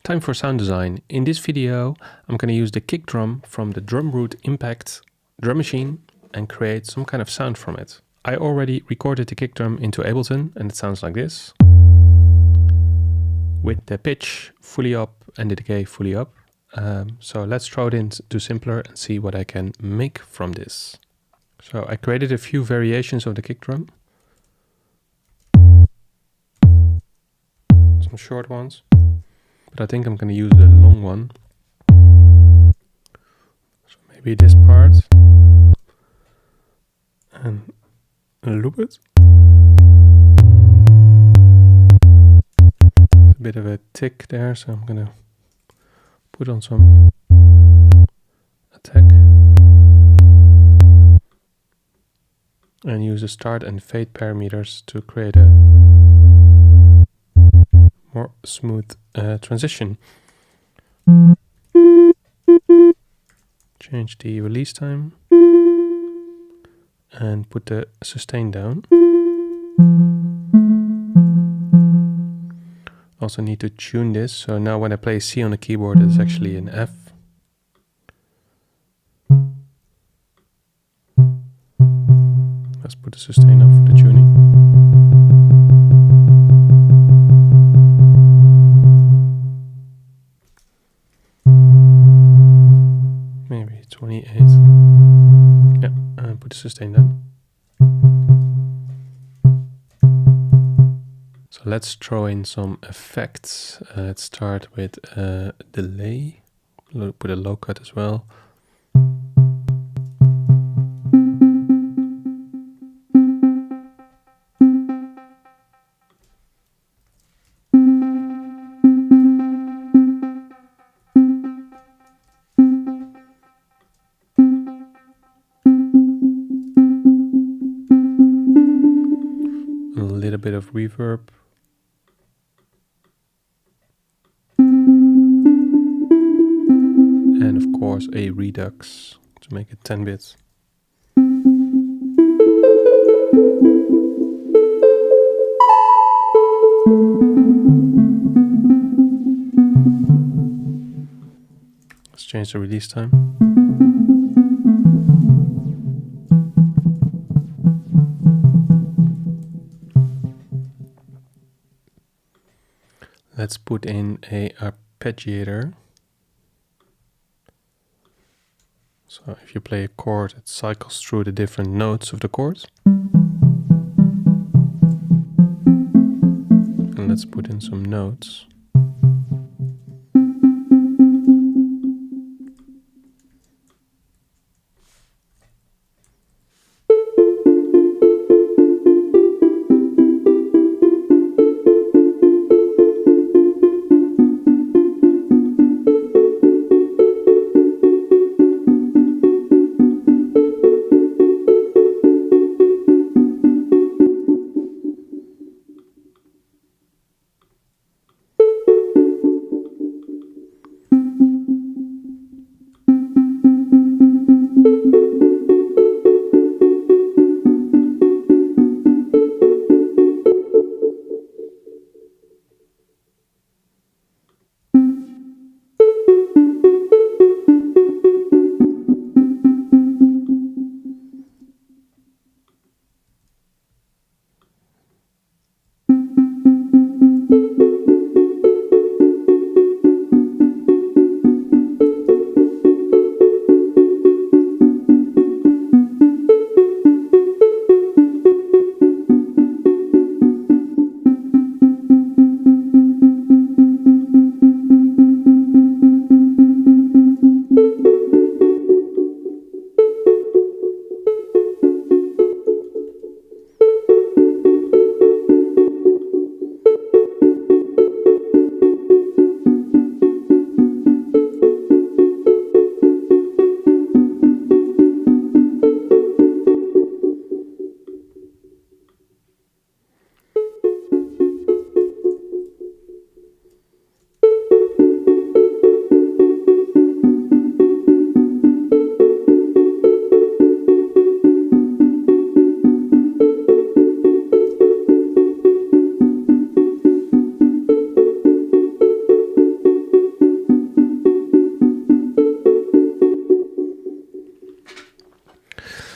Time for sound design. In this video, I'm going to use the kick drum from the Drumbrute Impact drum machine and create some kind of sound from it. I already recorded the kick drum into Ableton and it sounds like this, with the pitch fully up and the decay fully up. So let's throw it into simpler and see what I can make from this. So I created a few variations of the kick drum. Some short ones. But I think I'm going to use the long one. So maybe this part. And loop it. A bit of a tick there, so I'm going to put on some attack. And use the start and fade parameters to create a more smooth transition. Change the release time and put the sustain down. Also need to tune this, so now when I play C on the keyboard it's actually an F. Let's put the sustain up for the tuning. Maybe 28. Yeah, and put the sustain down. So let's throw in some effects. Let's start with delay. Put a low cut as well. A little bit of reverb. And of course a redux to make it 10 bits. Let's change the release time. Let's put in a arpeggiator. So if you play a chord, it cycles through the different notes of the chord. And let's put in some notes.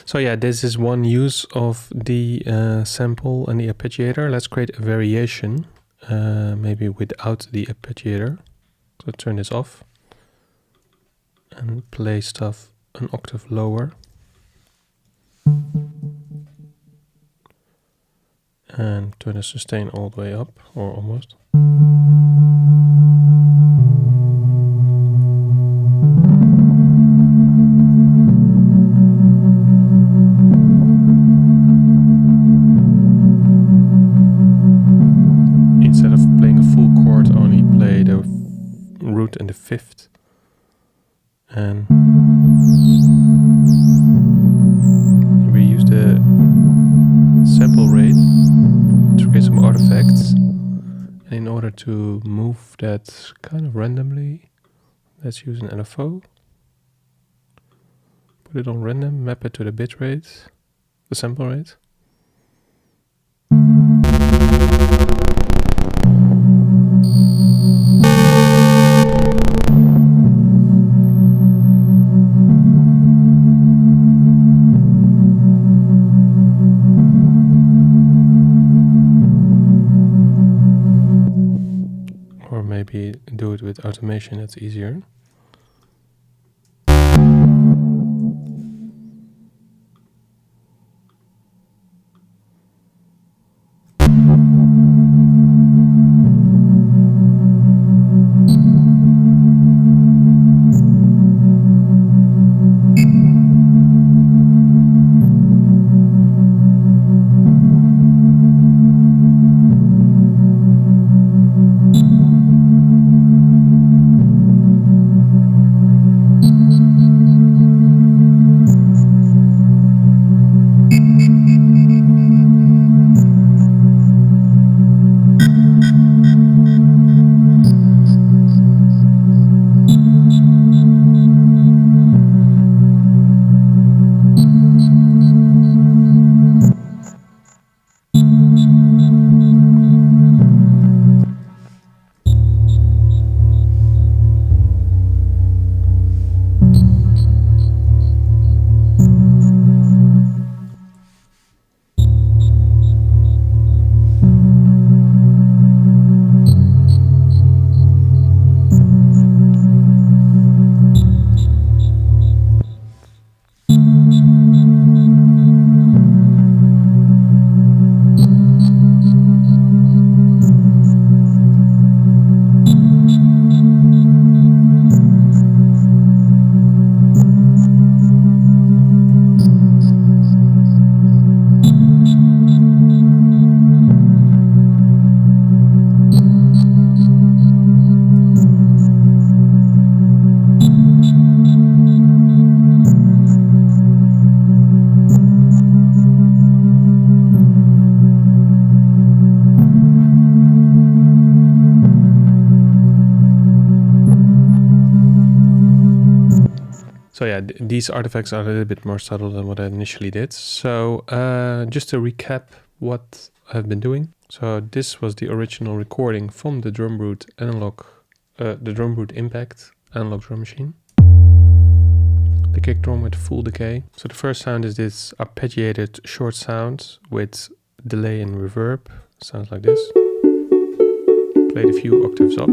So yeah, this is one use of the sample and the arpeggiator. Let's create a variation, maybe without the arpeggiator. So turn this off and play stuff an octave lower. And turn the sustain all the way up, or almost. Instead of playing a full chord, only play the root and the fifth. And we use the sample rate to create some artifacts. And in order to move that kind of randomly, let's use an LFO. Put it on random, map it to the bit rate, the sample rate. Or maybe do it with automation, that's easier. So yeah, these artifacts are a little bit more subtle than what I initially did. So just to recap what I've been doing. So this was the original recording from the Drumbrute analog, the Drumbrute Impact analog drum machine. The kick drum with full decay. So the first sound is this arpeggiated short sound with delay and reverb. Sounds like this. Played a few octaves up.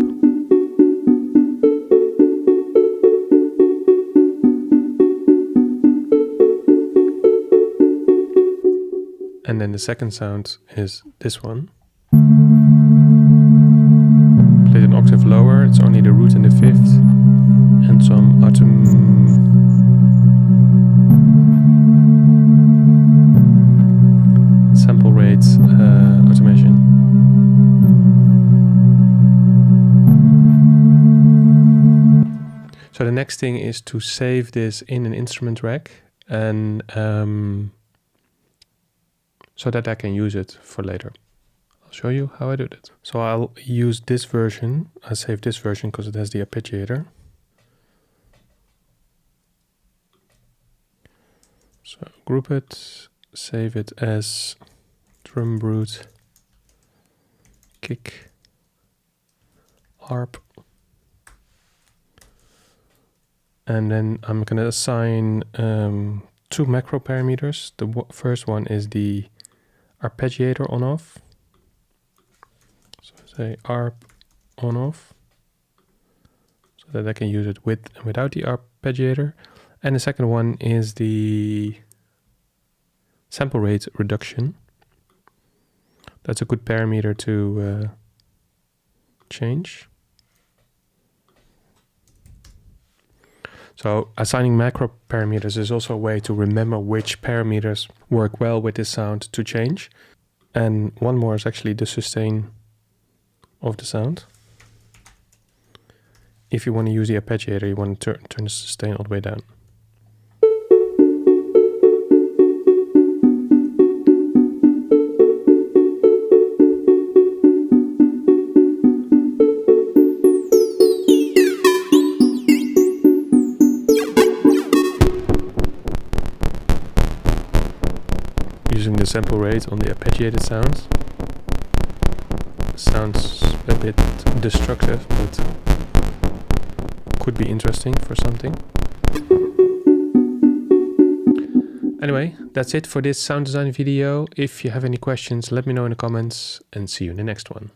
And then the second sound is this one. Played an octave lower, it's only the root and the fifth, and some sample rate automation. So the next thing is to save this in an instrument rack, and so that I can use it for later. I'll show you how I do that. So I'll use this version. I save this version because it has the arpeggiator. So group it, save it as Drumbrute kick arp. And then I'm gonna assign two macro parameters. The first one is the Arpeggiator on-off. So say arp on-off, so that I can use it with and without the Arpeggiator. And the second one is the sample rate reduction. That's a good parameter to change. So assigning macro parameters is also a way to remember which parameters work well with this sound to change. And one more is actually the sustain of the sound. If you want to use the Arpeggiator, you want to turn the sustain all the way down. Using the sample rate on the arpeggiated sounds. Sounds a bit destructive, but could be interesting for something. Anyway, that's it for this sound design video. If you have any questions, let me know in the comments, and see you in the next one.